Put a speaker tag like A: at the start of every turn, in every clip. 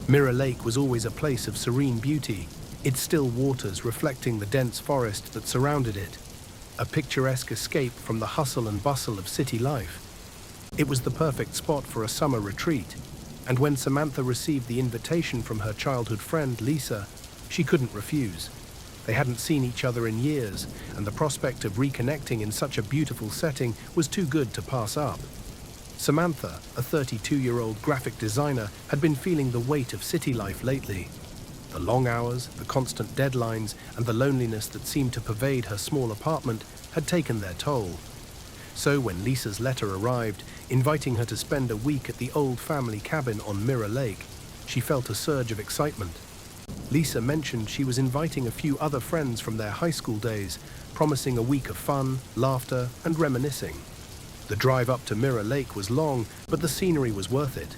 A: Mirror Lake was always a place of serene beauty, its still waters reflecting the dense forest that surrounded it, a picturesque escape from the hustle and bustle of city life. It was the perfect spot for a summer retreat, and when Samantha received the invitation from her childhood friend Lisa, she couldn't refuse. They hadn't seen each other in years, and the prospect of reconnecting in such a beautiful setting was too good to pass up. Samantha, a 32-year-old graphic designer, had been feeling the weight of city life lately. The long hours, the constant deadlines, and the loneliness that seemed to pervade her small apartment had taken their toll. So when Lisa's letter arrived, inviting her to spend a week at the old family cabin on Mirror Lake, she felt a surge of excitement. Lisa mentioned she was inviting a few other friends from their high school days, promising a week of fun, laughter, and reminiscing. The drive up to Mirror Lake was long, but the scenery was worth it.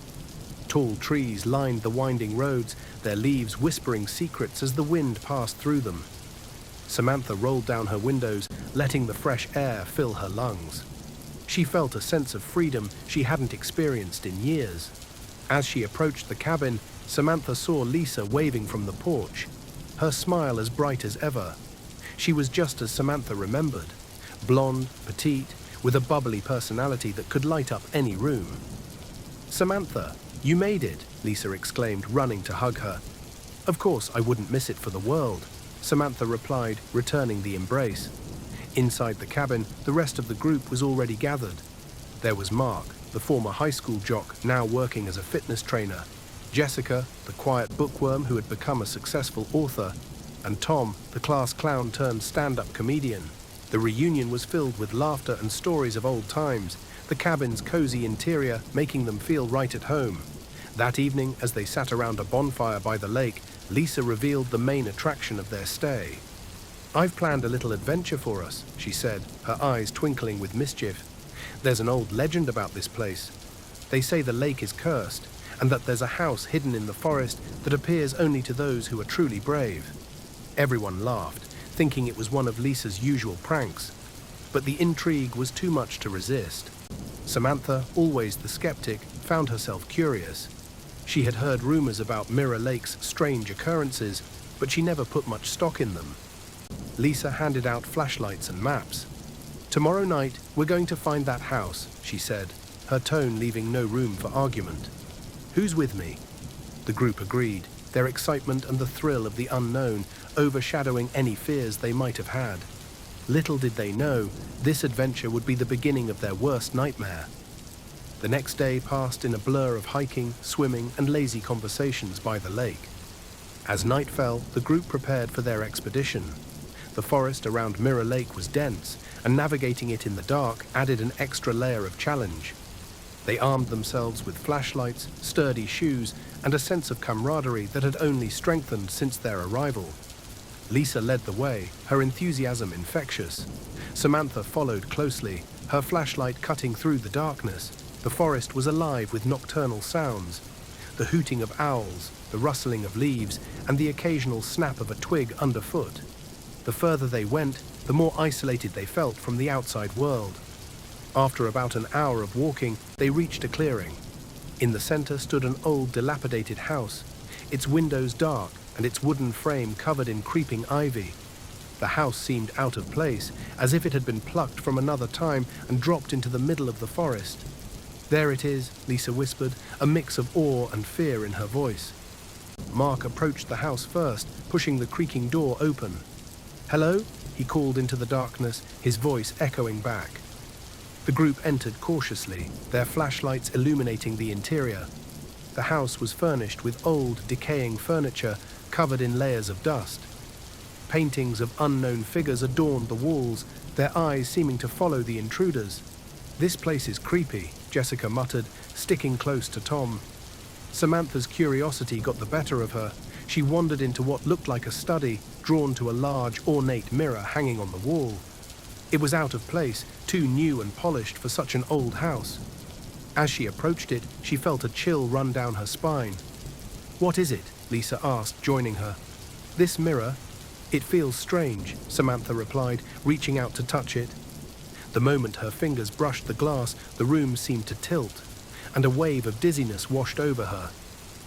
A: Tall trees lined the winding roads, their leaves whispering secrets as the wind passed through them. Samantha rolled down her windows, letting the fresh air fill her lungs. She felt a sense of freedom she hadn't experienced in years. As she approached the cabin, Samantha saw Lisa waving from the porch, her smile as bright as ever. She was just as Samantha remembered, blonde, petite, with a bubbly personality that could light up any room. "Samantha, you made it," Lisa exclaimed, running to hug her. "Of course, I wouldn't miss it for the world," Samantha replied, returning the embrace. Inside the cabin, the rest of the group was already gathered. There was Mark, the former high school jock now working as a fitness trainer, Jessica, the quiet bookworm who had become a successful author, and Tom, the class clown turned stand-up comedian. The reunion was filled with laughter and stories of old times, the cabin's cozy interior making them feel right at home. That evening, as they sat around a bonfire by the lake, Lisa revealed the main attraction of their stay. "I've planned a little adventure for us," she said, her eyes twinkling with mischief. "There's an old legend about this place. They say the lake is cursed, and that there's a house hidden in the forest that appears only to those who are truly brave." Everyone laughed, thinking it was one of Lisa's usual pranks. But the intrigue was too much to resist. Samantha, always the skeptic, found herself curious. She had heard rumors about Mirror Lake's strange occurrences, but she never put much stock in them. Lisa handed out flashlights and maps. "Tomorrow night, we're going to find that house," she said, her tone leaving no room for argument. "Who's with me?" The group agreed, their excitement and the thrill of the unknown overshadowing any fears they might have had. Little did they know, this adventure would be the beginning of their worst nightmare. The next day passed in a blur of hiking, swimming, and lazy conversations by the lake. As night fell, the group prepared for their expedition. The forest around Mirror Lake was dense, and navigating it in the dark added an extra layer of challenge. They armed themselves with flashlights, sturdy shoes, and a sense of camaraderie that had only strengthened since their arrival. Lisa led the way, her enthusiasm infectious. Samantha followed closely, her flashlight cutting through the darkness. The forest was alive with nocturnal sounds, the hooting of owls, the rustling of leaves, and the occasional snap of a twig underfoot. The further they went, the more isolated they felt from the outside world. After about an hour of walking, they reached a clearing. In the center stood an old, dilapidated house, its windows dark and its wooden frame covered in creeping ivy. The house seemed out of place, as if it had been plucked from another time and dropped into the middle of the forest. "There it is," Lisa whispered, a mix of awe and fear in her voice. Mark approached the house first, pushing the creaking door open. "Hello?" he called into the darkness, his voice echoing back. The group entered cautiously, their flashlights illuminating the interior. The house was furnished with old, decaying furniture covered in layers of dust. Paintings of unknown figures adorned the walls, their eyes seeming to follow the intruders. "This place is creepy," Jessica muttered, sticking close to Tom. Samantha's curiosity got the better of her. She wandered into what looked like a study, drawn to a large, ornate mirror hanging on the wall. It was out of place, too new and polished for such an old house. As she approached it, she felt a chill run down her spine. "What is it?" Lisa asked, joining her. "This mirror? It feels strange," Samantha replied, reaching out to touch it. The moment her fingers brushed the glass, the room seemed to tilt, and a wave of dizziness washed over her.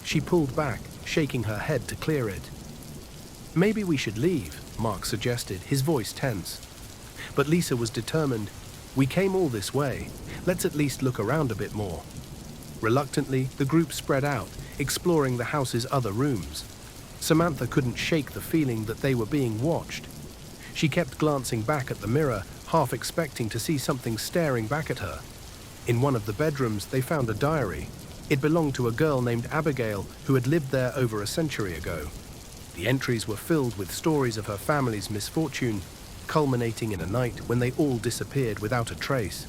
A: She pulled back, shaking her head to clear it. "Maybe we should leave," Mark suggested, his voice tense. But Lisa was determined. "We came all this way. Let's at least look around a bit more." Reluctantly, the group spread out, exploring the house's other rooms. Samantha couldn't shake the feeling that they were being watched. She kept glancing back at the mirror, half expecting to see something staring back at her. In one of the bedrooms, they found a diary. It belonged to a girl named Abigail who had lived there over a century ago. The entries were filled with stories of her family's misfortune, culminating in a night when they all disappeared without a trace.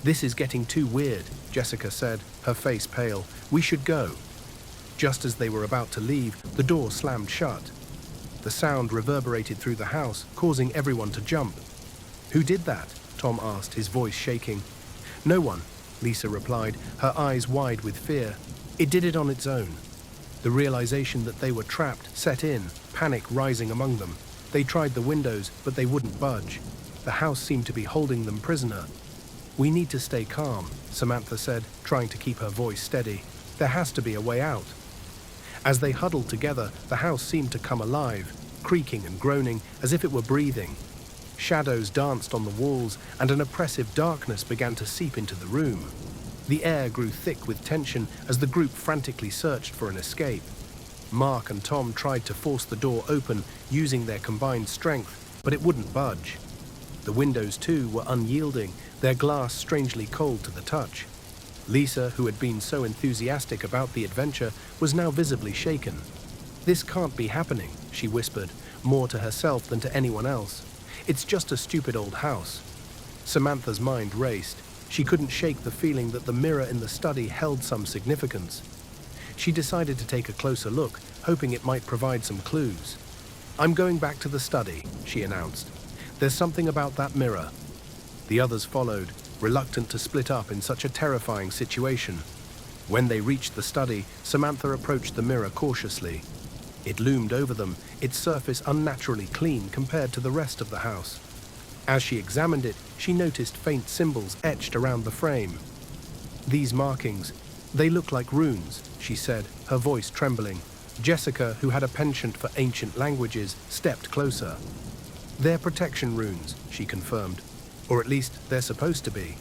A: "This is getting too weird," Jessica said, her face pale. "We should go." Just as they were about to leave, the door slammed shut. The sound reverberated through the house, causing everyone to jump. "Who did that?" Tom asked, his voice shaking. "No one," Lisa replied, her eyes wide with fear. "It did it on its own." The realization that they were trapped set in, panic rising among them. They tried the windows, but they wouldn't budge. The house seemed to be holding them prisoner. "We need to stay calm," Samantha said, trying to keep her voice steady. "There has to be a way out." As they huddled together, the house seemed to come alive, creaking and groaning as if it were breathing. Shadows danced on the walls, and an oppressive darkness began to seep into the room. The air grew thick with tension as the group frantically searched for an escape. Mark and Tom tried to force the door open using their combined strength, but it wouldn't budge. The windows, too, were unyielding, their glass strangely cold to the touch. Lisa, who had been so enthusiastic about the adventure, was now visibly shaken. "This can't be happening," she whispered, more to herself than to anyone else. "It's just a stupid old house." Samantha's mind raced. She couldn't shake the feeling that the mirror in the study held some significance. She decided to take a closer look, hoping it might provide some clues. "I'm going back to the study," she announced. "There's something about that mirror." The others followed, reluctant to split up in such a terrifying situation. When they reached the study, Samantha approached the mirror cautiously. It loomed over them, its surface unnaturally clean compared to the rest of the house. As she examined it, she noticed faint symbols etched around the frame. "These markings, they look like runes," she said, her voice trembling. Jessica, who had a penchant for ancient languages, stepped closer. "They're protection runes," she confirmed. "Or at least they're supposed to be."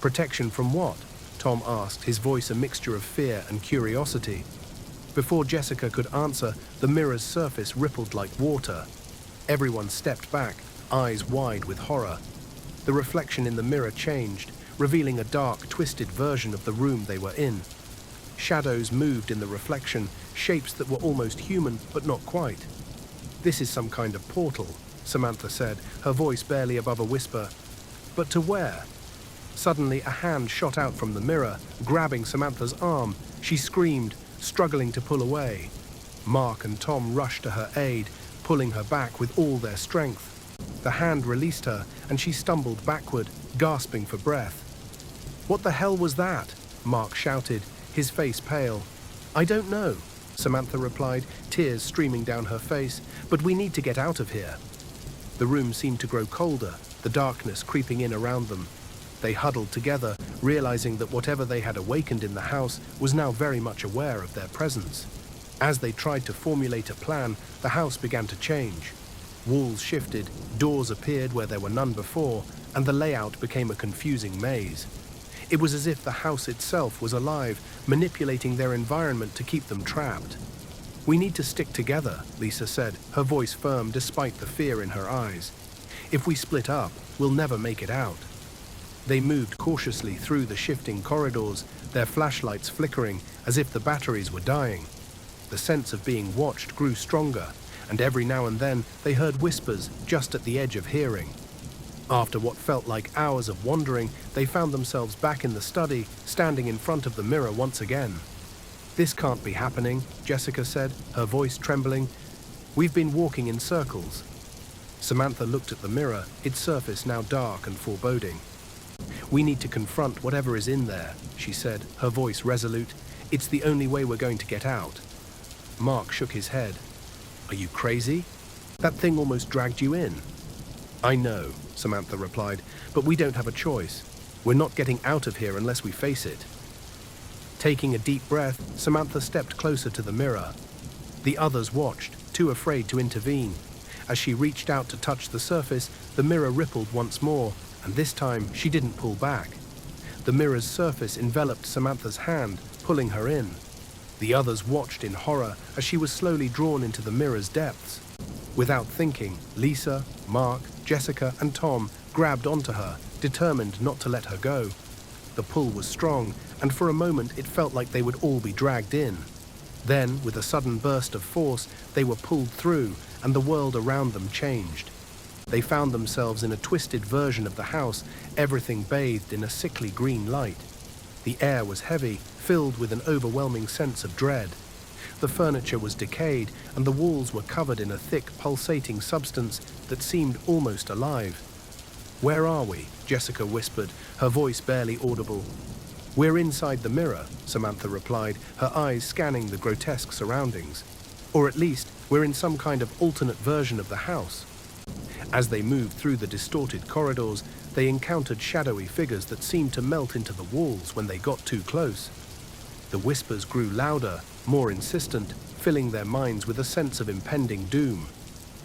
A: "Protection from what?" Tom asked, his voice a mixture of fear and curiosity. Before Jessica could answer, the mirror's surface rippled like water. Everyone stepped back, eyes wide with horror. The reflection in the mirror changed, revealing a dark, twisted version of the room they were in. Shadows moved in the reflection, shapes that were almost human, but not quite. "This is some kind of portal," Samantha said, her voice barely above a whisper. "But to where?" Suddenly, a hand shot out from the mirror, grabbing Samantha's arm. She screamed, struggling to pull away. Mark and Tom rushed to her aid, pulling her back with all their strength. The hand released her, and she stumbled backward, gasping for breath. "What the hell was that?" Mark shouted, his face pale. "I don't know," Samantha replied, tears streaming down her face, "but we need to get out of here." The room seemed to grow colder, the darkness creeping in around them. They huddled together, realizing that whatever they had awakened in the house was now very much aware of their presence. As they tried to formulate a plan, the house began to change. Walls shifted, doors appeared where there were none before, and the layout became a confusing maze. It was as if the house itself was alive, manipulating their environment to keep them trapped. "We need to stick together," Lisa said, her voice firm despite the fear in her eyes. "If we split up, we'll never make it out." They moved cautiously through the shifting corridors, their flashlights flickering as if the batteries were dying. The sense of being watched grew stronger, and every now and then they heard whispers just at the edge of hearing. After what felt like hours of wandering, they found themselves back in the study, standing in front of the mirror once again. "This can't be happening," Jessica said, her voice trembling. "We've been walking in circles." Samantha looked at the mirror, its surface now dark and foreboding. "We need to confront whatever is in there," she said, her voice resolute. "It's the only way we're going to get out." Mark shook his head. "Are you crazy? That thing almost dragged you in." "I know," Samantha replied, "but we don't have a choice. We're not getting out of here unless we face it." Taking a deep breath, Samantha stepped closer to the mirror. The others watched, too afraid to intervene. As she reached out to touch the surface, the mirror rippled once more, and this time she didn't pull back. The mirror's surface enveloped Samantha's hand, pulling her in. The others watched in horror as she was slowly drawn into the mirror's depths. Without thinking, Lisa, Mark, Jessica, and Tom grabbed onto her, determined not to let her go. The pull was strong, and for a moment it felt like they would all be dragged in. Then, with a sudden burst of force, they were pulled through, and the world around them changed. They found themselves in a twisted version of the house, everything bathed in a sickly green light. The air was heavy, filled with an overwhelming sense of dread. The furniture was decayed, and the walls were covered in a thick, pulsating substance that seemed almost alive. "Where are we?" Jessica whispered, her voice barely audible. "We're inside the mirror," Samantha replied, her eyes scanning the grotesque surroundings. "Or at least, we're in some kind of alternate version of the house." As they moved through the distorted corridors, they encountered shadowy figures that seemed to melt into the walls when they got too close. The whispers grew louder, more insistent, filling their minds with a sense of impending doom.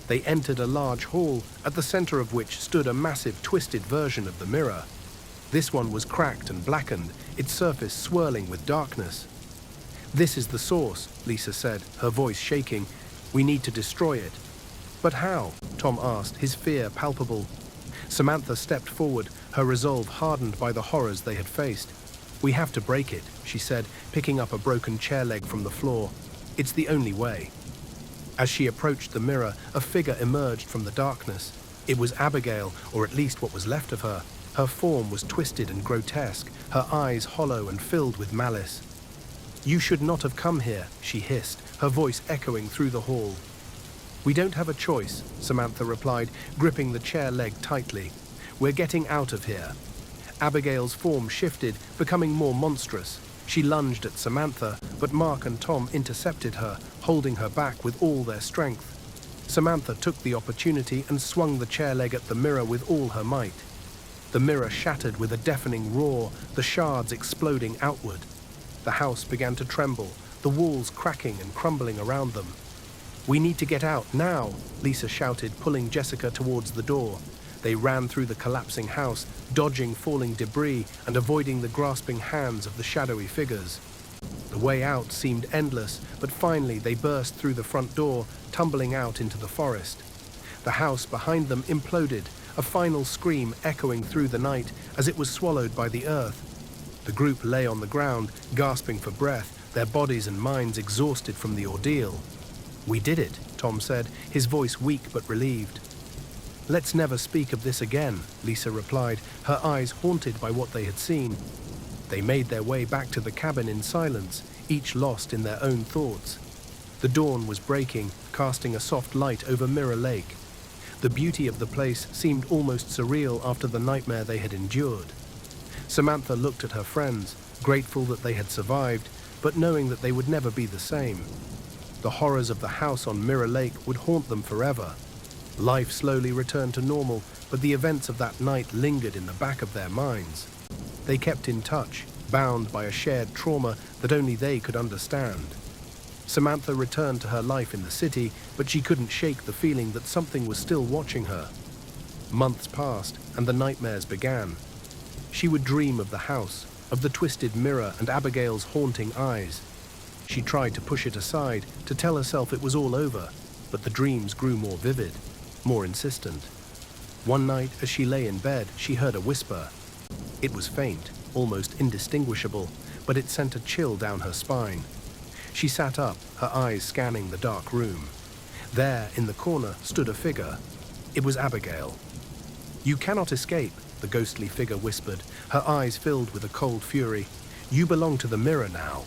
A: They entered a large hall, at the center of which stood a massive twisted version of the mirror. This one was cracked and blackened, its surface swirling with darkness. "This is the source," Lisa said, her voice shaking. "We need to destroy it." "But how?" Tom asked, his fear palpable. Samantha stepped forward, her resolve hardened by the horrors they had faced. "We have to break it," she said, picking up a broken chair leg from the floor. "It's the only way." As she approached the mirror, a figure emerged from the darkness. It was Abigail, or at least what was left of her. Her form was twisted and grotesque, her eyes hollow and filled with malice. "You should not have come here," she hissed, her voice echoing through the hall. "We don't have a choice," Samantha replied, gripping the chair leg tightly. "We're getting out of here." Abigail's form shifted, becoming more monstrous. She lunged at Samantha, but Mark and Tom intercepted her, holding her back with all their strength. Samantha took the opportunity and swung the chair leg at the mirror with all her might. The mirror shattered with a deafening roar, the shards exploding outward. The house began to tremble, the walls cracking and crumbling around them. "We need to get out, now!" Lisa shouted, pulling Jessica towards the door. They ran through the collapsing house, dodging falling debris and avoiding the grasping hands of the shadowy figures. The way out seemed endless, but finally they burst through the front door, tumbling out into the forest. The house behind them imploded, a final scream echoing through the night as it was swallowed by the earth. The group lay on the ground, gasping for breath, their bodies and minds exhausted from the ordeal. "We did it," Tom said, his voice weak but relieved. "Let's never speak of this again," Lisa replied, her eyes haunted by what they had seen. They made their way back to the cabin in silence, each lost in their own thoughts. The dawn was breaking, casting a soft light over Mirror Lake. The beauty of the place seemed almost surreal after the nightmare they had endured. Samantha looked at her friends, grateful that they had survived, but knowing that they would never be the same. The horrors of the house on Mirror Lake would haunt them forever. Life slowly returned to normal, but the events of that night lingered in the back of their minds. They kept in touch, bound by a shared trauma that only they could understand. Samantha returned to her life in the city, but she couldn't shake the feeling that something was still watching her. Months passed, and the nightmares began. She would dream of the house, of the twisted mirror and Abigail's haunting eyes. She tried to push it aside, to tell herself it was all over, but the dreams grew more vivid, more insistent. One night, as she lay in bed, she heard a whisper. It was faint, almost indistinguishable, but it sent a chill down her spine. She sat up, her eyes scanning the dark room. There, in the corner, stood a figure. It was Abigail. "You cannot escape," the ghostly figure whispered, her eyes filled with a cold fury. "You belong to the mirror now."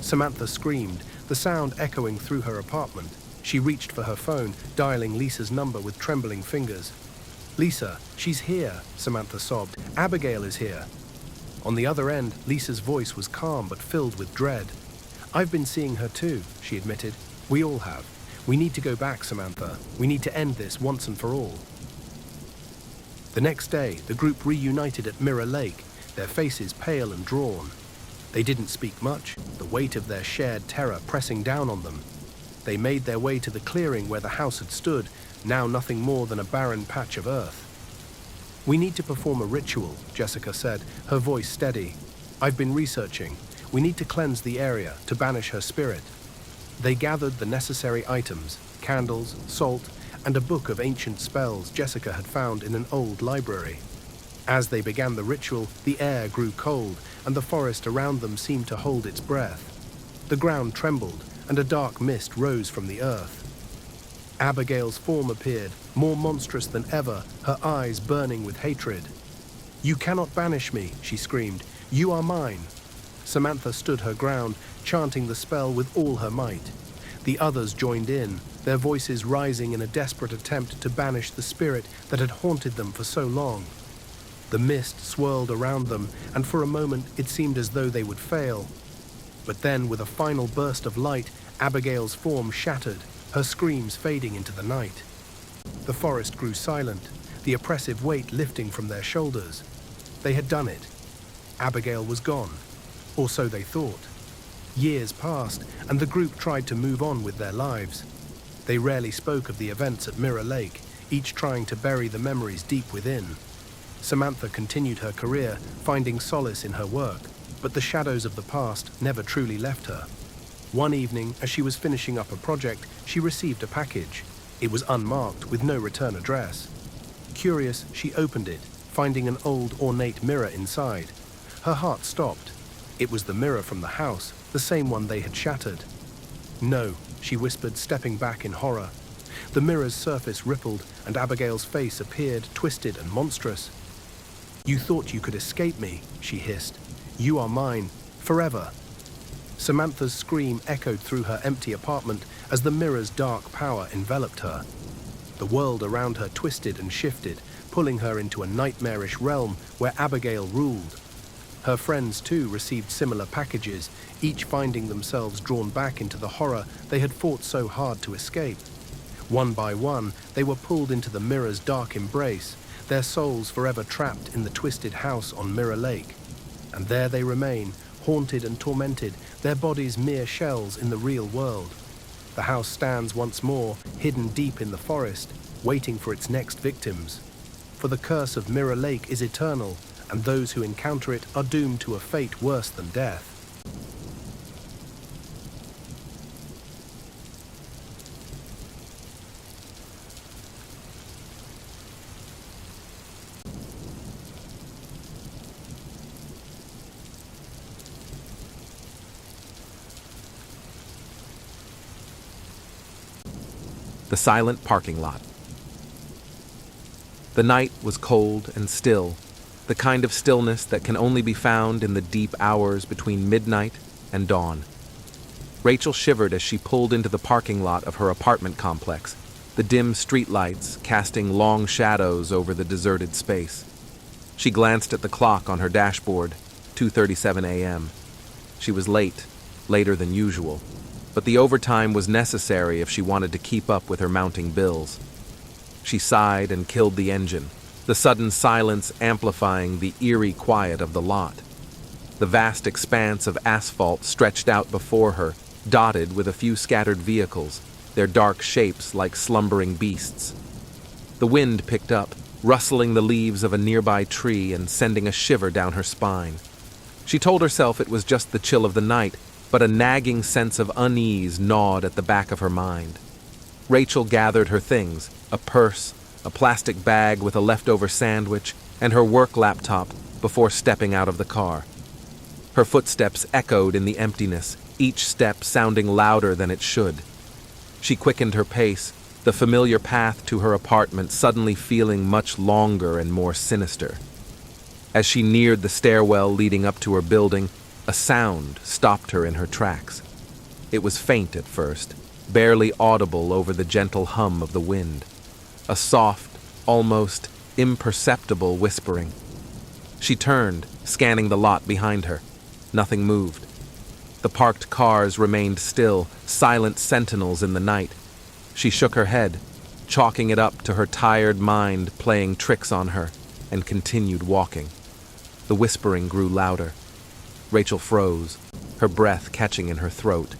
A: Samantha screamed, the sound echoing through her apartment. She reached for her phone, dialing Lisa's number with trembling fingers. "Lisa, she's here," Samantha sobbed. "Abigail is here." On the other end, Lisa's voice was calm but filled with dread. "I've been seeing her too," she admitted. "We all have. We need to go back, Samantha. We need to end this once and for all." The next day, the group reunited at Mirror Lake, their faces pale and drawn. They didn't speak much, the weight of their shared terror pressing down on them. They made their way to the clearing where the house had stood, now nothing more than a barren patch of earth. "We need to perform a ritual," Jessica said, her voice steady. "I've been researching. We need to cleanse the area, to banish her spirit." They gathered the necessary items, candles, salt, and a book of ancient spells Jessica had found in an old library. As they began the ritual, the air grew cold, and the forest around them seemed to hold its breath. The ground trembled, and a dark mist rose from the earth. Abigail's form appeared, more monstrous than ever, her eyes burning with hatred. "You cannot banish me," she screamed. "You are mine." Samantha stood her ground, chanting the spell with all her might. The others joined in, their voices rising in a desperate attempt to banish the spirit that had haunted them for so long. The mist swirled around them, and for a moment it seemed as though they would fail. But then, with a final burst of light, Abigail's form shattered, her screams fading into the night. The forest grew silent, the oppressive weight lifting from their shoulders. They had done it. Abigail was gone, or so they thought. Years passed, and the group tried to move on with their lives. They rarely spoke of the events at Mirror Lake, each trying to bury the memories deep within. Samantha continued her career, finding solace in her work, but the shadows of the past never truly left her. One evening, as she was finishing up a project, she received a package. It was unmarked, with no return address. Curious, she opened it, finding an old, ornate mirror inside. Her heart stopped. It was the mirror from the house, the same one they had shattered. "No," she whispered, stepping back in horror. The mirror's surface rippled, and Abigail's face appeared, twisted and monstrous. "You thought you could escape me," she hissed. "You are mine, forever." Samantha's scream echoed through her empty apartment as the mirror's dark power enveloped her. The world around her twisted and shifted, pulling her into a nightmarish realm where Abigail ruled. Her friends, too, received similar packages, each finding themselves drawn back into the horror they had fought so hard to escape. One by one, they were pulled into the mirror's dark embrace, their souls forever trapped in the twisted house on Mirror Lake. And there they remain, haunted and tormented, their bodies mere shells in the real world. The house stands once more, hidden deep in the forest, waiting for its next victims. For the curse of Mirror Lake is eternal, and those who encounter it are doomed to a fate worse than death.
B: The silent parking lot. The night was cold and still, the kind of stillness that can only be found in the deep hours between midnight and dawn. Rachel shivered as she pulled into the parking lot of her apartment complex, the dim streetlights casting long shadows over the deserted space. She glanced at the clock on her dashboard, 2:37 a.m. She was late, later than usual, but the overtime was necessary if she wanted to keep up with her mounting bills. She sighed and killed the engine, the sudden silence amplifying the eerie quiet of the lot. The vast expanse of asphalt stretched out before her, dotted with a few scattered vehicles, their dark shapes like slumbering beasts. The wind picked up, rustling the leaves of a nearby tree and sending a shiver down her spine. She told herself it was just the chill of the night, but a nagging sense of unease gnawed at the back of her mind. Rachel gathered her things, a purse, a plastic bag with a leftover sandwich, and her work laptop before stepping out of the car. Her footsteps echoed in the emptiness, each step sounding louder than it should. She quickened her pace, the familiar path to her apartment suddenly feeling much longer and more sinister. As she neared the stairwell leading up to her building, a sound stopped her in her tracks. It was faint at first, barely audible over the gentle hum of the wind. A soft, almost imperceptible whispering. She turned, scanning the lot behind her. Nothing moved. The parked cars remained still, silent sentinels in the night. She shook her head, chalking it up to her tired mind playing tricks on her, and continued walking. The whispering grew louder. Rachel froze, her breath catching in her throat.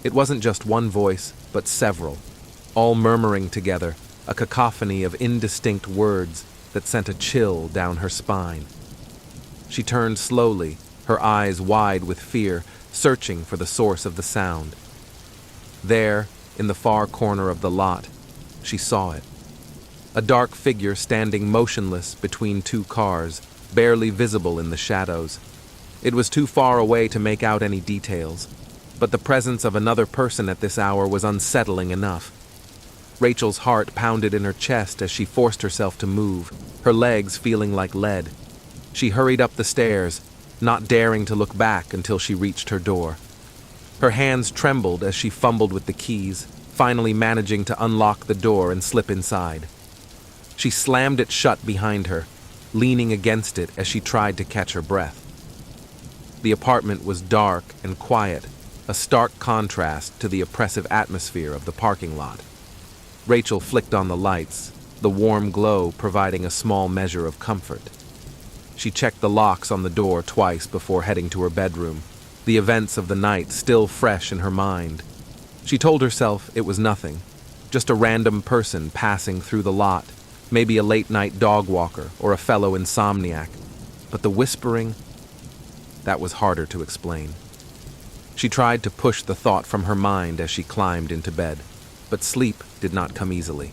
B: It wasn't just one voice, but several, all murmuring together, a cacophony of indistinct words that sent a chill down her spine. She turned slowly, her eyes wide with fear, searching for the source of the sound. There, in the far corner of the lot, she saw it. A dark figure standing motionless between two cars, barely visible in the shadows. It was too far away to make out any details, but the presence of another person at this hour was unsettling enough. Rachel's heart pounded in her chest as she forced herself to move, her legs feeling like lead. She hurried up the stairs, not daring to look back until she reached her door. Her hands trembled as she fumbled with the keys, finally managing to unlock the door and slip inside. She slammed it shut behind her, leaning against it as she tried to catch her breath. The apartment was dark and quiet, a stark contrast to the oppressive atmosphere of the parking lot. Rachel flicked on the lights, the warm glow providing a small measure of comfort. She checked the locks on the door twice before heading to her bedroom, the events of the night still fresh in her mind. She told herself it was nothing, just a random person passing through the lot, maybe a late-night dog walker or a fellow insomniac. But the whispering, that was harder to explain. She tried to push the thought from her mind as she climbed into bed, but sleep did not come easily.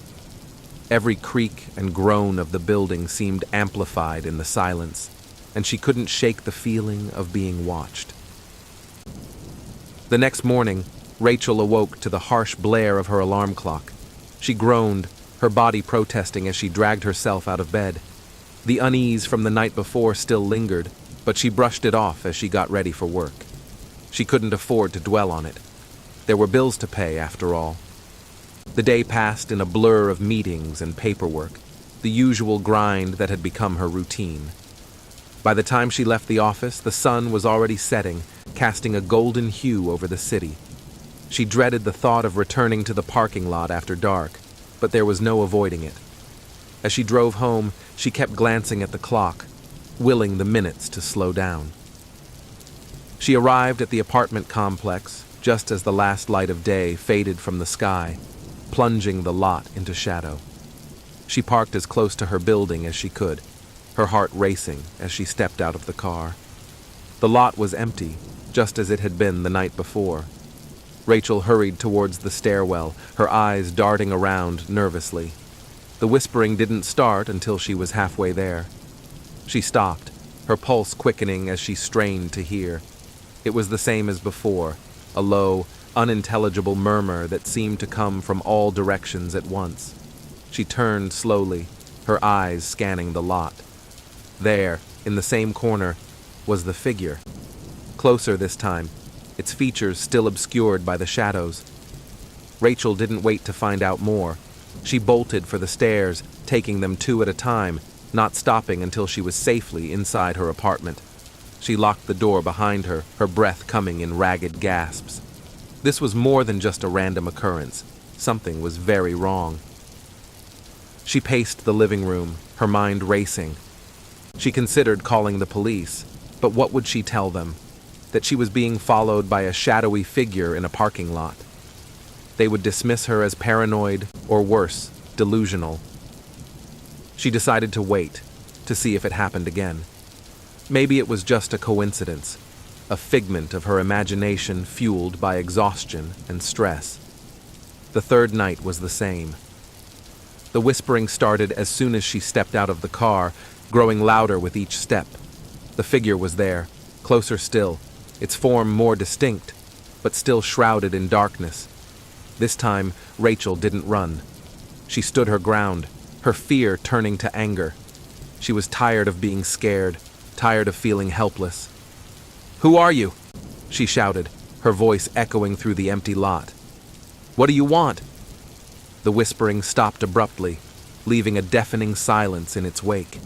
B: Every creak and groan of the building seemed amplified in the silence, and she couldn't shake the feeling of being watched. The next morning, Rachel awoke to the harsh blare of her alarm clock. She groaned, her body protesting as she dragged herself out of bed. The unease from the night before still lingered, but she brushed it off as she got ready for work. She couldn't afford to dwell on it. There were bills to pay, after all. The day passed in a blur of meetings and paperwork, the usual grind that had become her routine. By the time she left the office, the sun was already setting, casting a golden hue over the city. She dreaded the thought of returning to the parking lot after dark, but there was no avoiding it. As she drove home, she kept glancing at the clock, willing the minutes to slow down. She arrived at the apartment complex just as the last light of day faded from the sky, plunging the lot into shadow. She parked as close to her building as she could, her heart racing as she stepped out of the car. The lot was empty, just as it had been the night before. Rachel hurried towards the stairwell, her eyes darting around nervously. The whispering didn't start until she was halfway there. She stopped, her pulse quickening as she strained to hear. It was the same as before, a low, unintelligible murmur that seemed to come from all directions at once. She turned slowly, her eyes scanning the lot. There, in the same corner, was the figure. Closer this time, its features still obscured by the shadows. Rachel didn't wait to find out more. She bolted for the stairs, taking them two at a time, not stopping until she was safely inside her apartment. She locked the door behind her, her breath coming in ragged gasps. This was more than just a random occurrence. Something was very wrong. She paced the living room, her mind racing. She considered calling the police, but what would she tell them? That she was being followed by a shadowy figure in a parking lot. They would dismiss her as paranoid, or worse, delusional. She decided to wait, to see if it happened again. Maybe it was just a coincidence, a figment of her imagination fueled by exhaustion and stress. The third night was the same. The whispering started as soon as she stepped out of the car, growing louder with each step. The figure was there, closer still, its form more distinct, but still shrouded in darkness. This time, Rachel didn't run. She stood her ground, her fear turning to anger. She was tired of being scared, tired of feeling helpless. "Who are you?" she shouted, her voice echoing through the empty lot. "What do you want?" The whispering stopped abruptly, leaving a deafening silence in its wake.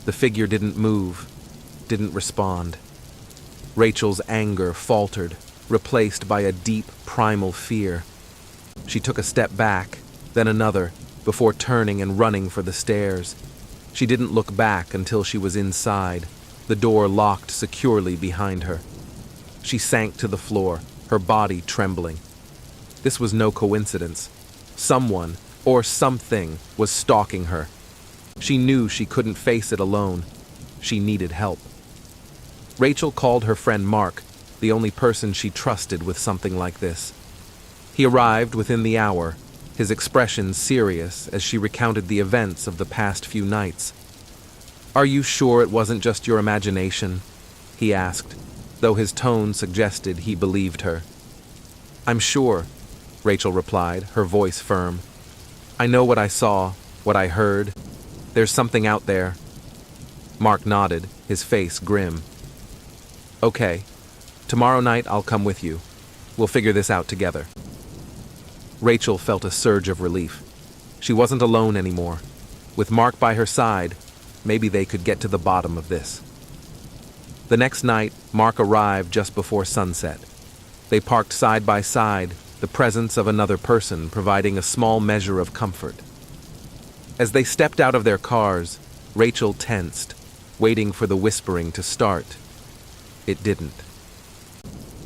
B: The figure didn't move, didn't respond. Rachel's anger faltered, replaced by a deep, primal fear. She took a step back, then another, before turning and running for the stairs. She didn't look back until she was inside, the door locked securely behind her. She sank to the floor, her body trembling. This was no coincidence. Someone, or something, was stalking her. She knew she couldn't face it alone. She needed help. Rachel called her friend Mark, the only person she trusted with something like this. He arrived within the hour, his expression serious as she recounted the events of the past few nights. "Are you sure it wasn't just your imagination?" he asked, though his tone suggested he believed her. "I'm sure," Rachel replied, her voice firm. "I know what I saw, what I heard. There's something out there." Mark nodded, his face grim. "Okay. Tomorrow night I'll come with you. We'll figure this out together." Rachel felt a surge of relief. She wasn't alone anymore. With Mark by her side, maybe they could get to the bottom of this. The next night, Mark arrived just before sunset. They parked side by side, the presence of another person providing a small measure of comfort. As they stepped out of their cars, Rachel tensed, waiting for the whispering to start. It didn't.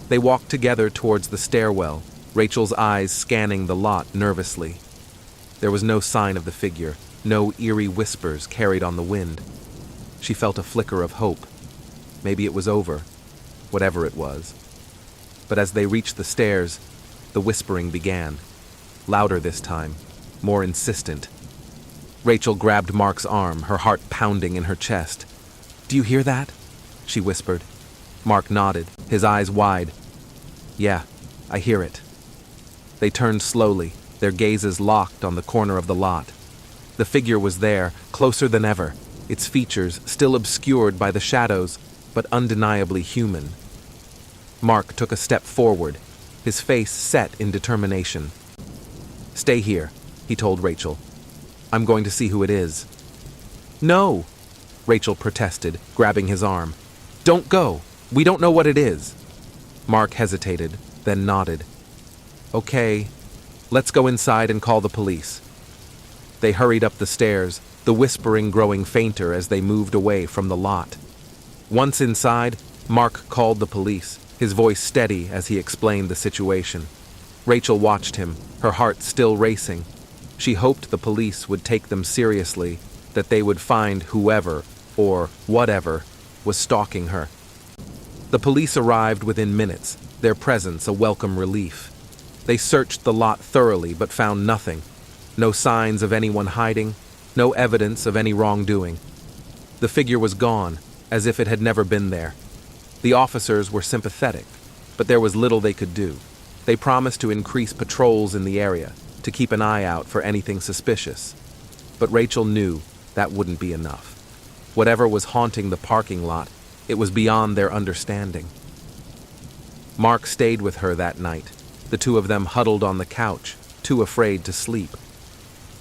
B: They walked together towards the stairwell, Rachel's eyes scanning the lot nervously. There was no sign of the figure, no eerie whispers carried on the wind. She felt a flicker of hope. Maybe it was over, whatever it was. But as they reached the stairs, the whispering began. Louder this time, more insistent. Rachel grabbed Mark's arm, her heart pounding in her chest. "Do you hear that?" she whispered. Mark nodded, his eyes wide. "Yeah, I hear it." They turned slowly, their gazes locked on the corner of the lot. The figure was there, closer than ever, its features still obscured by the shadows, but undeniably human. Mark took a step forward, his face set in determination. "Stay here," he told Rachel. "I'm going to see who it is." "No," Rachel protested, grabbing his arm. "Don't go. We don't know what it is." Mark hesitated, then nodded. "Okay, let's go inside and call the police." They hurried up the stairs, the whispering growing fainter as they moved away from the lot. Once inside, Mark called the police, his voice steady as he explained the situation. Rachel watched him, her heart still racing. She hoped the police would take them seriously, that they would find whoever, or whatever, was stalking her. The police arrived within minutes, their presence a welcome relief. They searched the lot thoroughly but found nothing. No signs of anyone hiding, no evidence of any wrongdoing. The figure was gone, as if it had never been there. The officers were sympathetic, but there was little they could do. They promised to increase patrols in the area, to keep an eye out for anything suspicious. But Rachel knew that wouldn't be enough. Whatever was haunting the parking lot, it was beyond their understanding. Mark stayed with her that night, the two of them huddled on the couch, too afraid to sleep.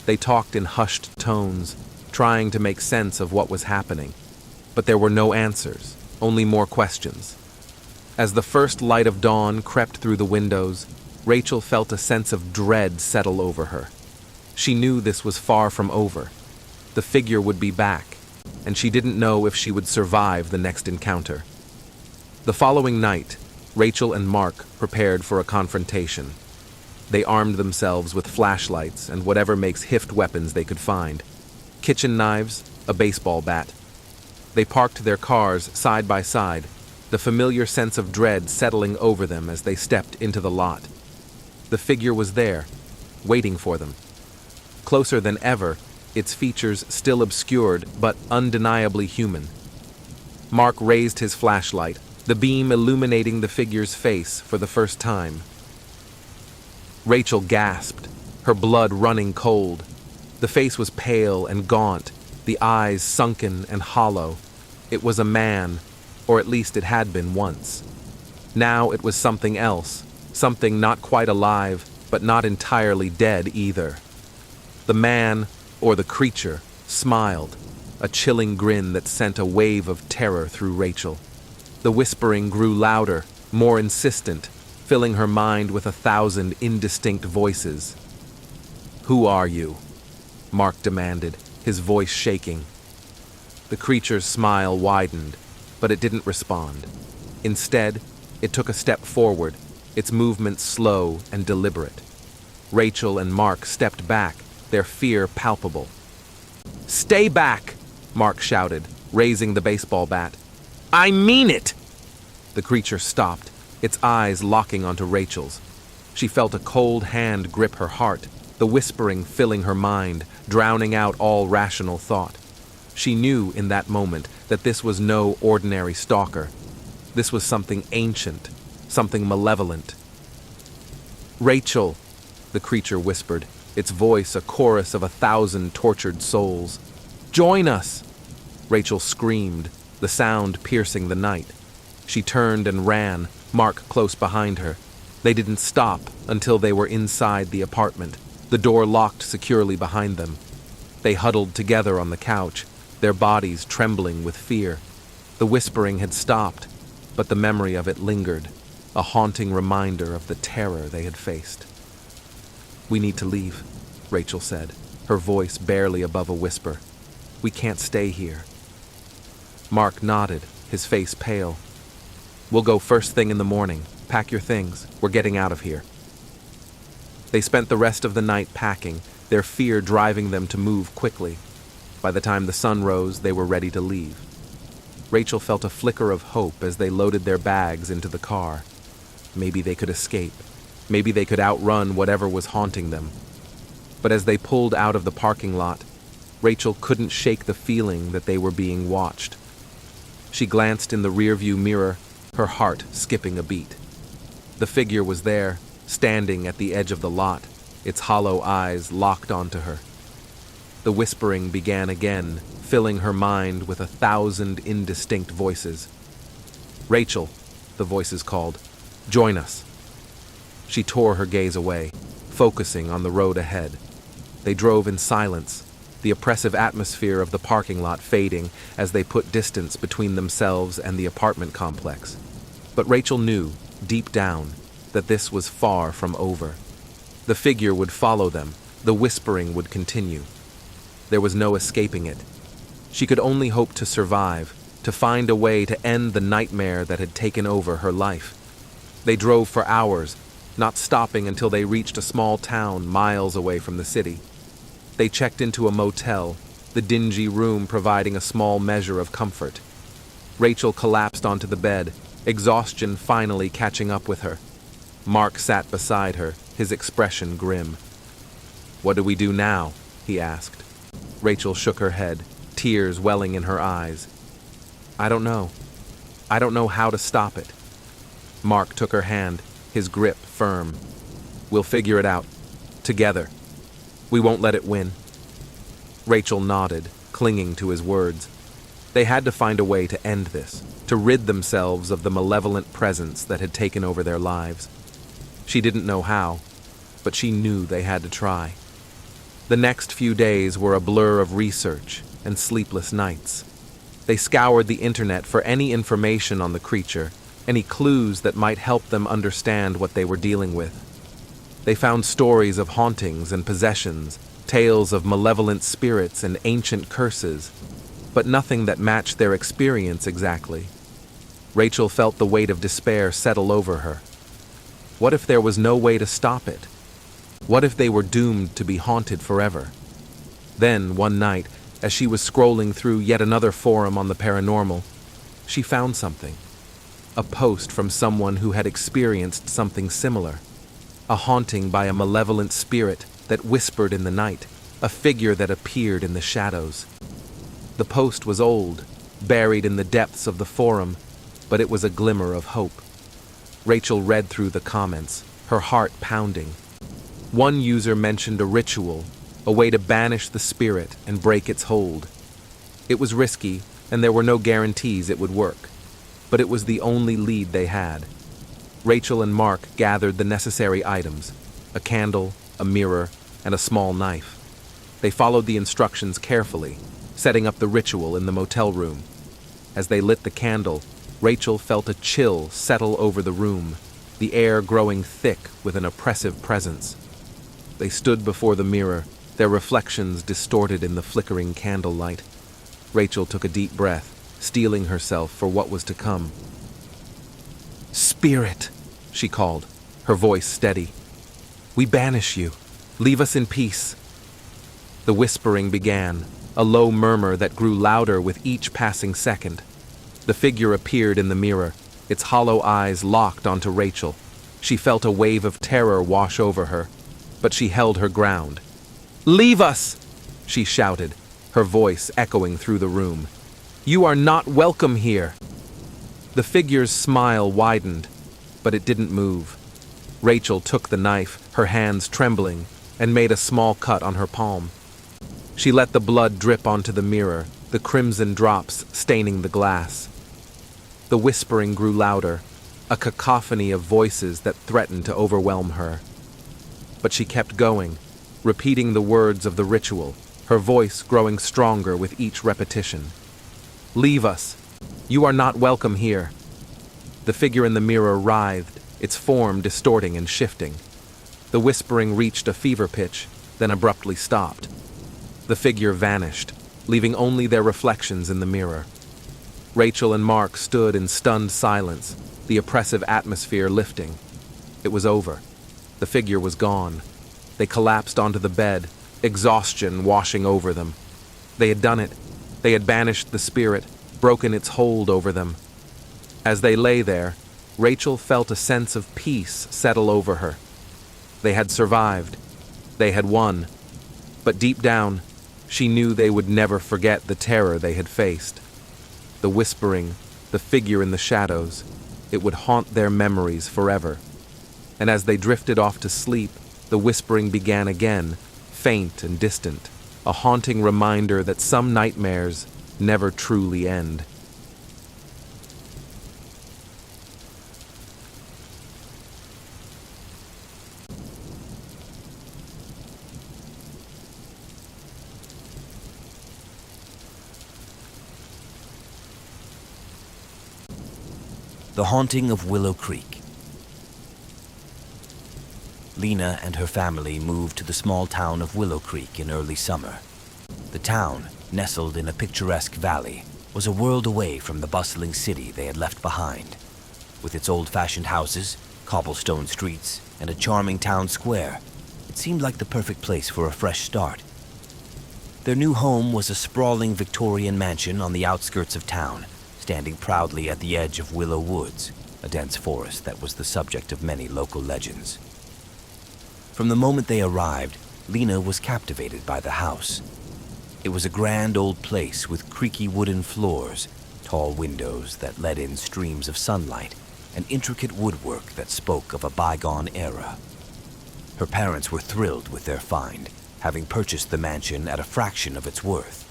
B: They talked in hushed tones, trying to make sense of what was happening. But there were no answers, only more questions. As the first light of dawn crept through the windows, Rachel felt a sense of dread settle over her. She knew this was far from over. The figure would be back, and she didn't know if she would survive the next encounter. The following night, Rachel and Mark prepared for a confrontation. They armed themselves with flashlights and whatever makeshift weapons they could find. Kitchen knives, a baseball bat. They parked their cars side by side, the familiar sense of dread settling over them as they stepped into the lot. The figure was there, waiting for them. Closer than ever, its features still obscured but undeniably human. Mark raised his flashlight, the beam illuminating the figure's face for the first time. Rachel gasped, her blood running cold. The face was pale and gaunt, the eyes sunken and hollow. It was a man, or at least it had been once. Now it was something else, something not quite alive, but not entirely dead either. The man, or the creature, smiled, a chilling grin that sent a wave of terror through Rachel. The whispering grew louder, more insistent, filling her mind with 1,000 indistinct voices. "Who are you?" Mark demanded, his voice shaking. The creature's smile widened. but it didn't respond. Instead, it took a step forward, its movements slow and deliberate. Rachel and Mark stepped back, their fear palpable. "Stay back!" Mark shouted, raising the baseball bat. "I mean it!" The creature stopped, its eyes locking onto Rachel's. She felt a cold hand grip her heart, the whispering filling her mind, drowning out all rational thought. She knew in that moment that this was no ordinary stalker. This was something ancient, something malevolent. "Rachel," the creature whispered, its voice a chorus of 1,000 tortured souls. "Join us!" Rachel screamed, the sound piercing the night. She turned and ran, Mark close behind her. They didn't stop until they were inside the apartment, the door locked securely behind them. They huddled together on the couch, their bodies trembling with fear. The whispering had stopped, but the memory of it lingered, a haunting reminder of the terror they had faced. "We need to leave," Rachel said, her voice barely above a whisper. "We can't stay here." Mark nodded, his face pale. "We'll go first thing in the morning. Pack your things. We're getting out of here." They spent the rest of the night packing, their fear driving them to move quickly. By the time the sun rose, they were ready to leave. Rachel felt a flicker of hope as they loaded their bags into the car. Maybe they could escape. Maybe they could outrun whatever was haunting them. But as they pulled out of the parking lot, Rachel couldn't shake the feeling that they were being watched. She glanced in the rearview mirror, her heart skipping a beat. The figure was there, standing at the edge of the lot, its hollow eyes locked onto her. The whispering began again, filling her mind with 1,000 indistinct voices. "Rachel," the voices called, "join us." She tore her gaze away, focusing on the road ahead. They drove in silence, the oppressive atmosphere of the parking lot fading as they put distance between themselves and the apartment complex. But Rachel knew, deep down, that this was far from over. The figure would follow them, the whispering would continue. There was no escaping it. She could only hope to survive, to find a way to end the nightmare that had taken over her life. They drove for hours, not stopping until they reached a small town miles away from the city. They checked into a motel, the dingy room providing a small measure of comfort. Rachel collapsed onto the bed, exhaustion finally catching up with her. Mark sat beside her, his expression grim. "What do we do now?" he asked. Rachel shook her head, tears welling in her eyes. "I don't know. I don't know how to stop it." Mark took her hand, his grip firm. "We'll figure it out. Together. We won't let it win." Rachel nodded, clinging to his words. They had to find a way to end this, to rid themselves of the malevolent presence that had taken over their lives. She didn't know how, but she knew they had to try. The next few days were a blur of research and sleepless nights. They scoured the internet for any information on the creature, any clues that might help them understand what they were dealing with. They found stories of hauntings and possessions, tales of malevolent spirits and ancient curses, but nothing that matched their experience exactly. Rachel felt the weight of despair settle over her. What if there was no way to stop it? What if they were doomed to be haunted forever? Then, one night, as she was scrolling through yet another forum on the paranormal, she found something. A post from someone who had experienced something similar. A haunting by a malevolent spirit that whispered in the night, a figure that appeared in the shadows. The post was old, buried in the depths of the forum, but it was a glimmer of hope. Rachel read through the comments, her heart pounding. One user mentioned a ritual, a way to banish the spirit and break its hold. It was risky, and there were no guarantees it would work, but it was the only lead they had. Rachel and Mark gathered the necessary items, a candle, a mirror, and a small knife. They followed the instructions carefully, setting up the ritual in the motel room. As they lit the candle, Rachel felt a chill settle over the room, the air growing thick with an oppressive presence. They stood before the mirror, their reflections distorted in the flickering candlelight. Rachel took a deep breath, steeling herself for what was to come. "Spirit," she called, her voice steady. "We banish you. Leave us in peace." The whispering began, a low murmur that grew louder with each passing second. The figure appeared in the mirror, its hollow eyes locked onto Rachel. She felt a wave of terror wash over her, but she held her ground. "Leave us!" she shouted, her voice echoing through the room. "You are not welcome here." The figure's smile widened, but it didn't move. Rachel took the knife, her hands trembling, and made a small cut on her palm. She let the blood drip onto the mirror, the crimson drops staining the glass. The whispering grew louder, a cacophony of voices that threatened to overwhelm her. But she kept going, repeating the words of the ritual, her voice growing stronger with each repetition. "Leave us. You are not welcome here." The figure in the mirror writhed, its form distorting and shifting. The whispering reached a fever pitch, then abruptly stopped. The figure vanished, leaving only their reflections in the mirror. Rachel and Mark stood in stunned silence, the oppressive atmosphere lifting. It was over. The figure was gone. They collapsed onto the bed, exhaustion washing over them. They had done it. They had banished the spirit, broken its hold over them. As they lay there, Rachel felt a sense of peace settle over her. They had survived. They had won. But deep down, she knew they would never forget the terror they had faced. The whispering, the figure in the shadows, it would haunt their memories forever. And as they drifted off to sleep, the whispering began again, faint and distant, a haunting reminder that some nightmares never truly end.
C: The Haunting of Willow Creek. Lena and her family moved to the small town of Willow Creek in early summer. The town, nestled in a picturesque valley, was a world away from the bustling city they had left behind. With its old-fashioned houses, cobblestone streets, and a charming town square, it seemed like the perfect place for a fresh start. Their new home was a sprawling Victorian mansion on the outskirts of town, standing proudly at the edge of Willow Woods, a dense forest that was the subject of many local legends. From the moment they arrived, Lena was captivated by the house. It was a grand old place with creaky wooden floors, tall windows that let in streams of sunlight, and intricate woodwork that spoke of a bygone era. Her parents were thrilled with their find, having purchased the mansion at a fraction of its worth.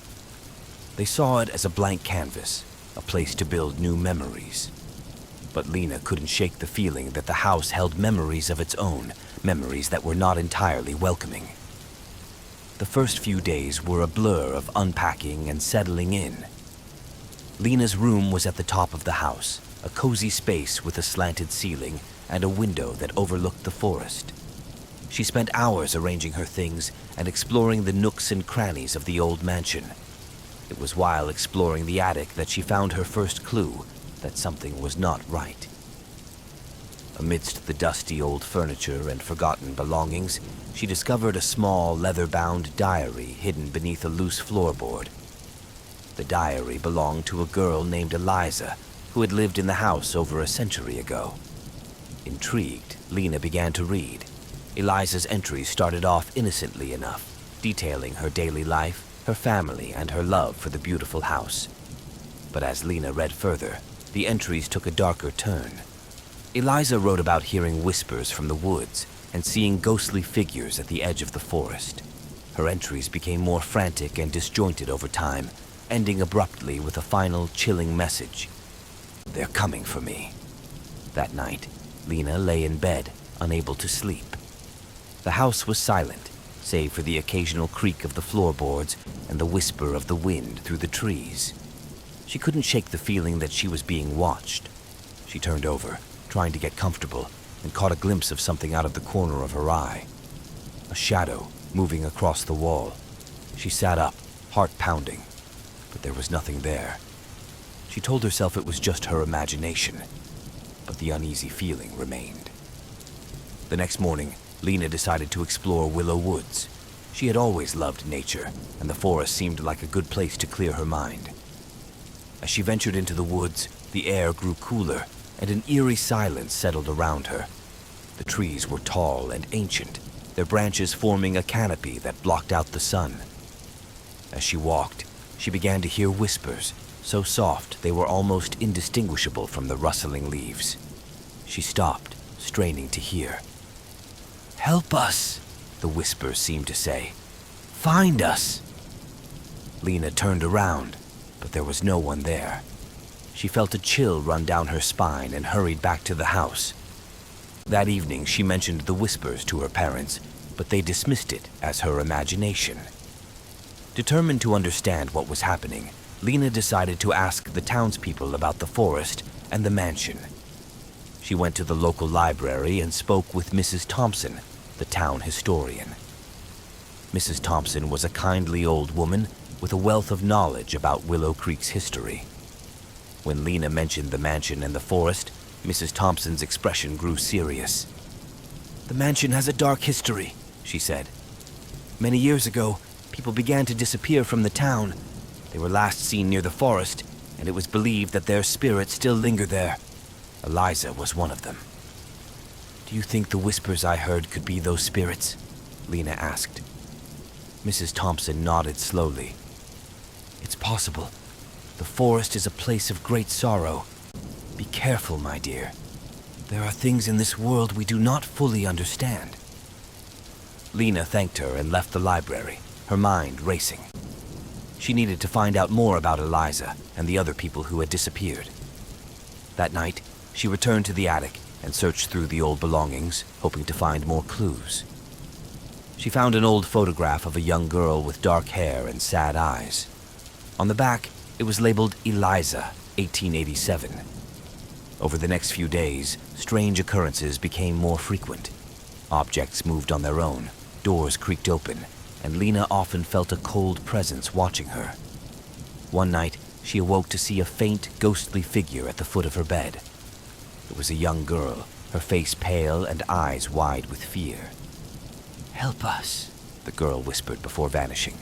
C: They saw it as a blank canvas, a place to build new memories. But Lena couldn't shake the feeling that the house held memories of its own, memories that were not entirely welcoming. The first few days were a blur of unpacking and settling in. Lena's room was at the top of the house, a cozy space with a slanted ceiling and a window that overlooked the forest. She spent hours arranging her things and exploring the nooks and crannies of the old mansion. It was while exploring the attic that she found her first clue that something was not right. Amidst the dusty old furniture and forgotten belongings, she discovered a small leather-bound diary hidden beneath a loose floorboard. The diary belonged to a girl named Eliza, who had lived in the house over a century ago. Intrigued, Lena began to read. Eliza's entries started off innocently enough, detailing her daily life, her family, and her love for the beautiful house. But as Lena read further, the entries took a darker turn. Eliza wrote about hearing whispers from the woods and seeing ghostly figures at the edge of the forest. Her entries became more frantic and disjointed over time, ending abruptly with a final chilling message. "They're coming for me." That night, Lena lay in bed, unable to sleep. The house was silent, save for the occasional creak of the floorboards and the whisper of the wind through the trees. She couldn't shake the feeling that she was being watched. She turned over, trying to get comfortable, and caught a glimpse of something out of the corner of her eye. A shadow moving across the wall. She sat up, heart pounding, but there was nothing there. She told herself it was just her imagination, but the uneasy feeling remained. The next morning, Lena decided to explore Willow Woods. She had always loved nature, and the forest seemed like a good place to clear her mind. As she ventured into the woods, the air grew cooler, and an eerie silence settled around her. The trees were tall and ancient, their branches forming a canopy that blocked out the sun. As she walked, she began to hear whispers, so soft they were almost indistinguishable from the rustling leaves. She stopped, straining to hear. "Help us," the whispers seemed to say. "Find us." Lena turned around, but there was no one there. She felt a chill run down her spine and hurried back to the house. That evening, she mentioned the whispers to her parents, but they dismissed it as her imagination. Determined to understand what was happening, Lena decided to ask the townspeople about the forest and the mansion. She went to the local library and spoke with Mrs. Thompson, the town historian. Mrs. Thompson was a kindly old woman with a wealth of knowledge about Willow Creek's history. When Lena mentioned the mansion and the forest, Mrs. Thompson's expression grew serious. "The mansion has a dark history," she said. "Many years ago, people began to disappear from the town. They were last seen near the forest, and it was believed that their spirits still linger there. Eliza was one of them." "Do you think the whispers I heard could be those spirits?" Lena asked. Mrs. Thompson nodded slowly. "It's possible. The forest is a place of great sorrow. Be careful, my dear. There are things in this world we do not fully understand." Lena thanked her and left the library, her mind racing. She needed to find out more about Eliza and the other people who had disappeared. That night, she returned to the attic and searched through the old belongings, hoping to find more clues. She found an old photograph of a young girl with dark hair and sad eyes. On the back, it was labeled Eliza, 1887. Over the next few days, strange occurrences became more frequent. Objects moved on their own, doors creaked open, and Lena often felt a cold presence watching her. One night, she awoke to see a faint, ghostly figure at the foot of her bed. It was a young girl, her face pale and eyes wide with fear. "Help us," the girl whispered before vanishing.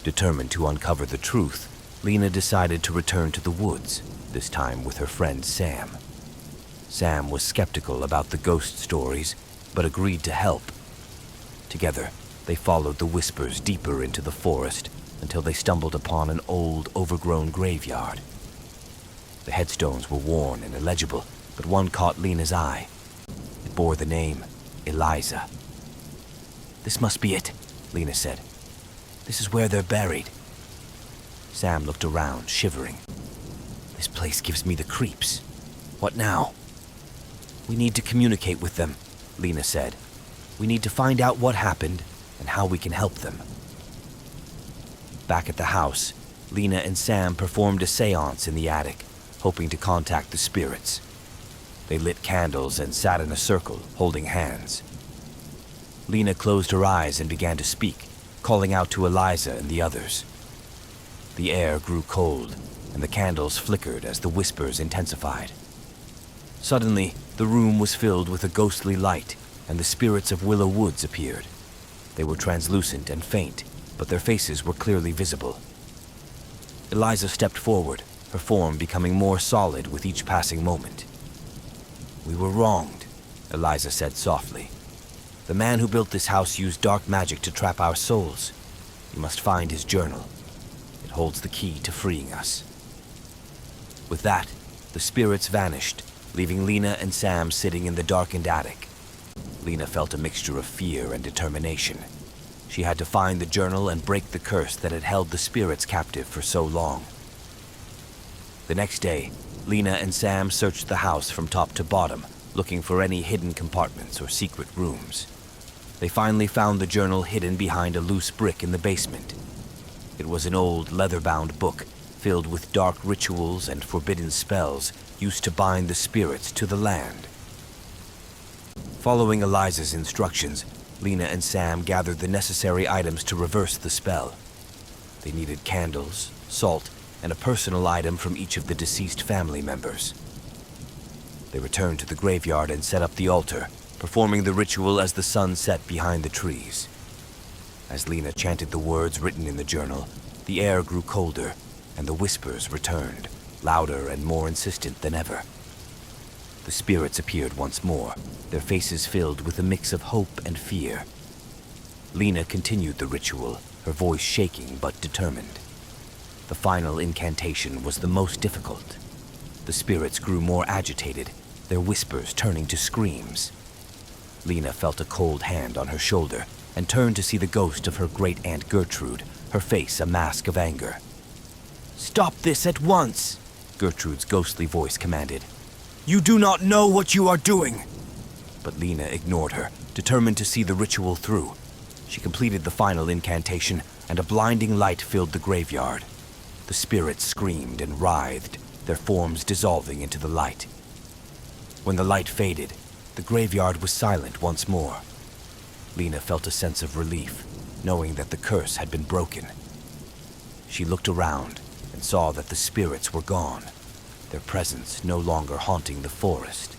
C: Determined to uncover the truth, Lena decided to return to the woods, this time with her friend Sam. Sam was skeptical about the ghost stories, but agreed to help. Together, they followed the whispers deeper into the forest until they stumbled upon an old, overgrown graveyard. The headstones were worn and illegible, but one caught Lena's eye. It bore the name Eliza. "This must be it," Lena said. "This is where they're buried." Sam looked around, shivering. "This place gives me the creeps. What now?" "We need to communicate with them," Lena said. "We need to find out what happened and how we can help them." Back at the house, Lena and Sam performed a seance in the attic, hoping to contact the spirits. They lit candles and sat in a circle, holding hands. Lena closed her eyes and began to speak, calling out to Eliza and the others. The air grew cold, and the candles flickered as the whispers intensified. Suddenly, the room was filled with a ghostly light, and the spirits of Willow Woods appeared. They were translucent and faint, but their faces were clearly visible. Eliza stepped forward, her form becoming more solid with each passing moment. "We were wronged," Eliza said softly. "The man who built this house used dark magic to trap our souls. You must find his journal. It holds the key to freeing us." With that, the spirits vanished, leaving Lena and Sam sitting in the darkened attic. Lena felt a mixture of fear and determination. She had to find the journal and break the curse that had held the spirits captive for so long. The next day, Lena and Sam searched the house from top to bottom, looking for any hidden compartments or secret rooms. They finally found the journal hidden behind a loose brick in the basement. It was an old leather-bound book filled with dark rituals and forbidden spells used to bind the spirits to the land. Following Eliza's instructions, Lena and Sam gathered the necessary items to reverse the spell. They needed candles, salt, and a personal item from each of the deceased family members. They returned to the graveyard and set up the altar, performing the ritual as the sun set behind the trees. As Lena chanted the words written in the journal, the air grew colder, and the whispers returned, louder and more insistent than ever. The spirits appeared once more, their faces filled with a mix of hope and fear. Lena continued the ritual, her voice shaking but determined. The final incantation was the most difficult. The spirits grew more agitated, their whispers turning to screams. Lena felt a cold hand on her shoulder and turned to see the ghost of her great-aunt Gertrude, her face a mask of anger. "Stop this at once!" Gertrude's ghostly voice commanded. "You do not know what you are doing!" But Lena ignored her, determined to see the ritual through. She completed the final incantation, and a blinding light filled the graveyard. The spirits screamed and writhed, their forms dissolving into the light. When the light faded, the graveyard was silent once more. Lena felt a sense of relief, knowing that the curse had been broken. She looked around and saw that the spirits were gone, their presence no longer haunting the forest.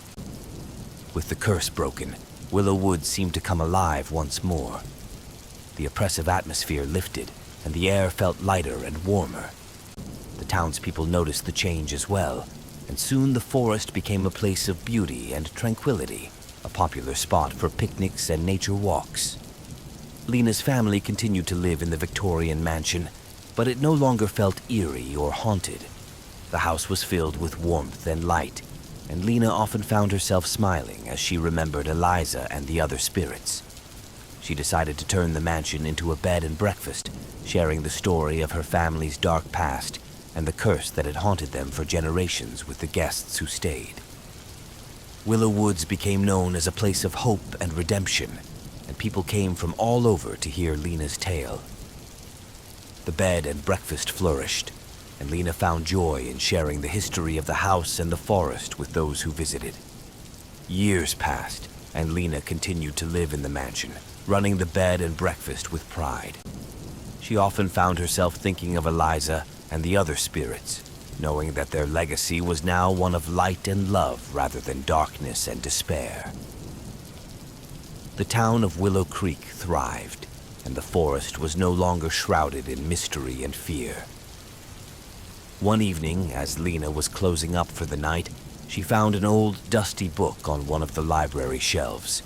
C: With the curse broken, Willow Woods seemed to come alive once more. The oppressive atmosphere lifted, and the air felt lighter and warmer. The townspeople noticed the change as well, and soon the forest became a place of beauty and tranquility, a popular spot for picnics and nature walks. Lena's family continued to live in the Victorian mansion, but it no longer felt eerie or haunted. The house was filled with warmth and light, and Lena often found herself smiling as she remembered Eliza and the other spirits. She decided to turn the mansion into a bed and breakfast, sharing the story of her family's dark past and the curse that had haunted them for generations with the guests who stayed. Willow Woods became known as a place of hope and redemption, and people came from all over to hear Lena's tale. The bed and breakfast flourished, and Lena found joy in sharing the history of the house and the forest with those who visited. Years passed, and Lena continued to live in the mansion, running the bed and breakfast with pride. She often found herself thinking of Eliza and the other spirits, knowing that their legacy was now one of light and love rather than darkness and despair. The town of Willow Creek thrived, and the forest was no longer shrouded in mystery and fear. One evening, as Lena was closing up for the night, she found an old, dusty book on one of the library shelves.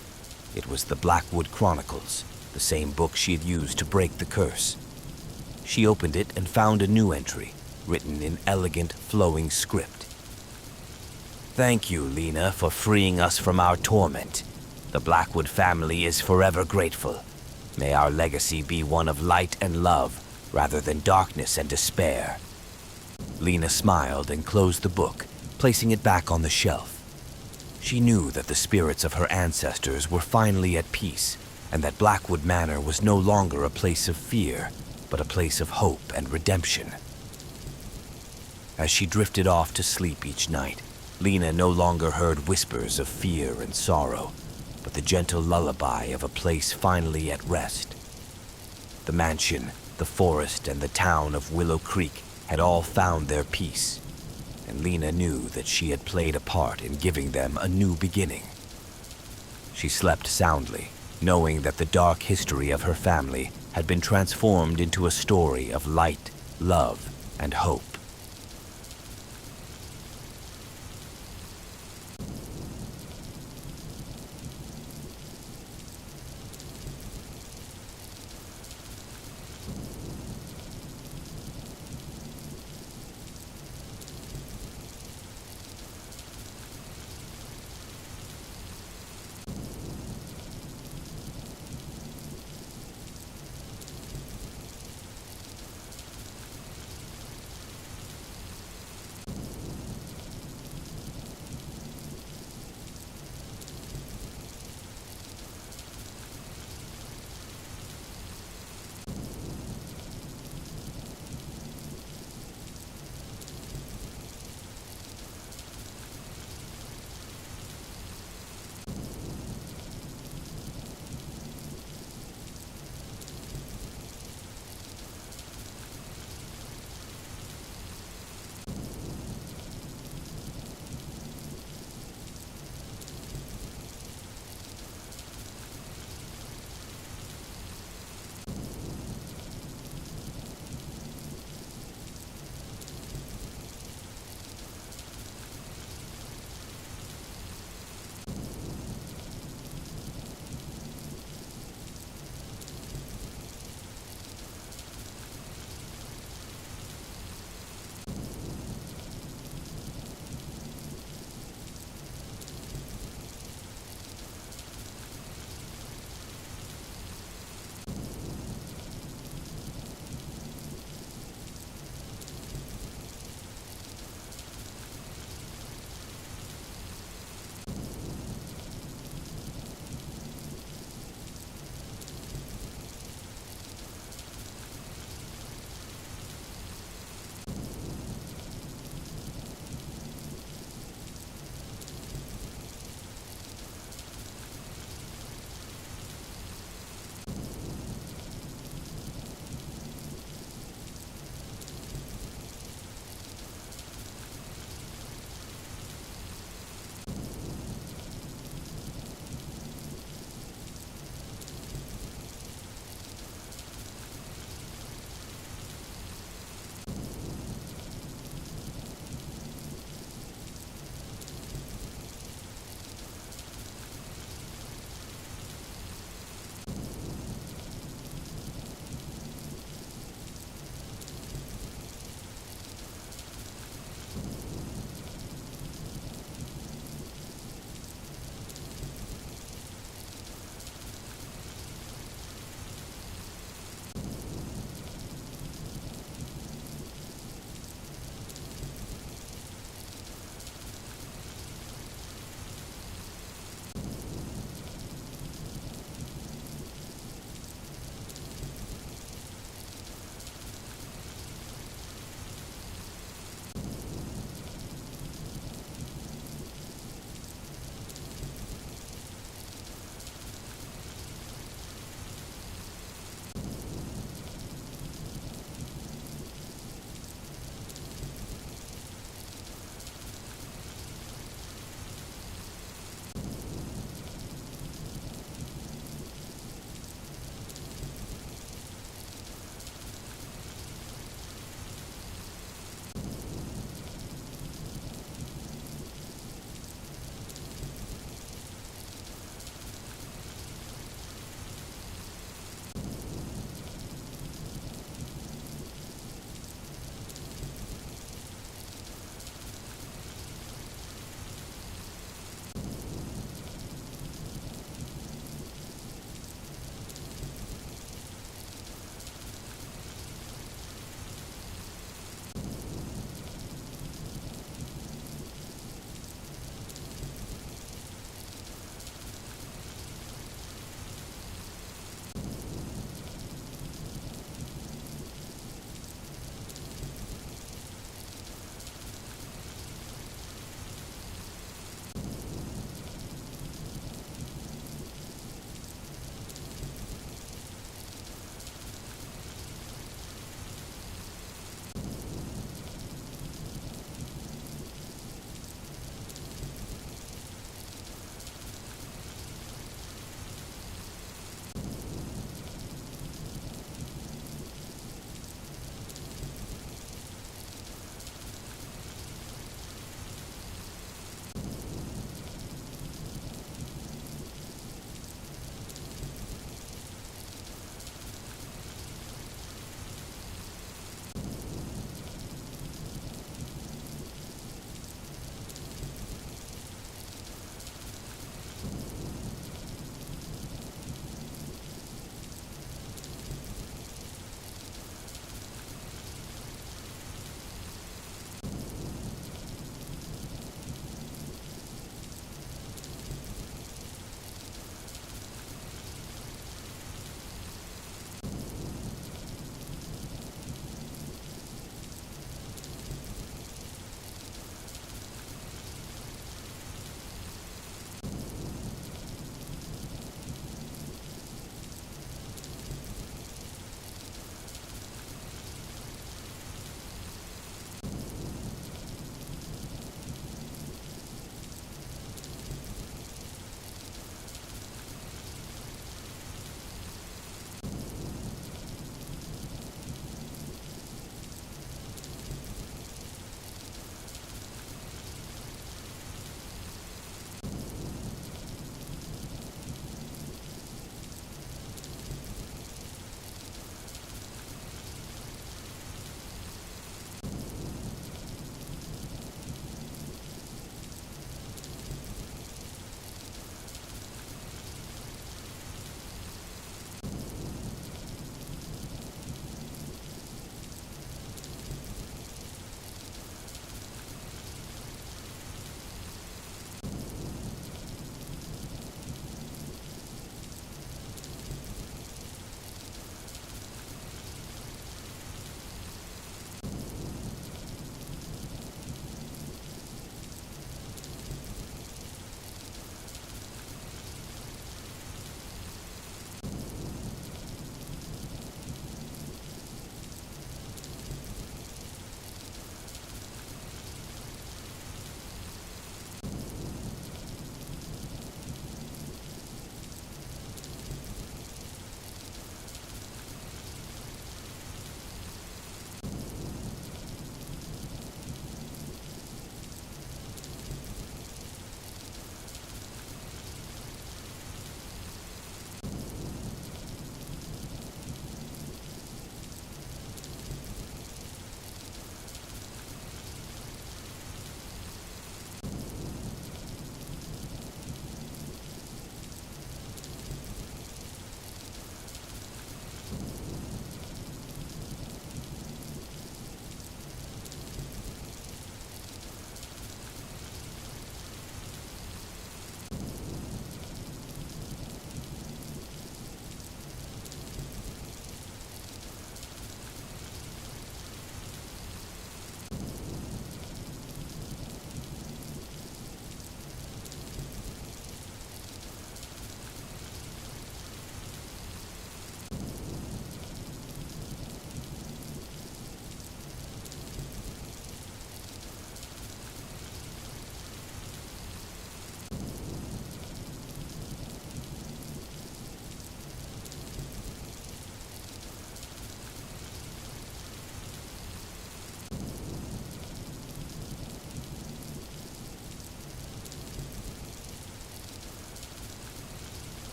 C: It was the Blackwood Chronicles, the same book she had used to break the curse. She opened it and found a new entry, written in elegant, flowing script. "Thank you, Lena, for freeing us from our torment. The Blackwood family is forever grateful. May our legacy be one of light and love, rather than darkness and despair." Lena smiled and closed the book, placing it back on the shelf. She knew that the spirits of her ancestors were finally at peace, and that Blackwood Manor was no longer a place of fear, but a place of hope and redemption. As she drifted off to sleep each night, Lena no longer heard whispers of fear and sorrow, but the gentle lullaby of a place finally at rest. The mansion, the forest, and the town of Willow Creek had all found their peace, and Lena knew that she had played a part in giving them a new beginning. She slept soundly, knowing that the dark history of her family had been transformed into a story of light, love, and hope.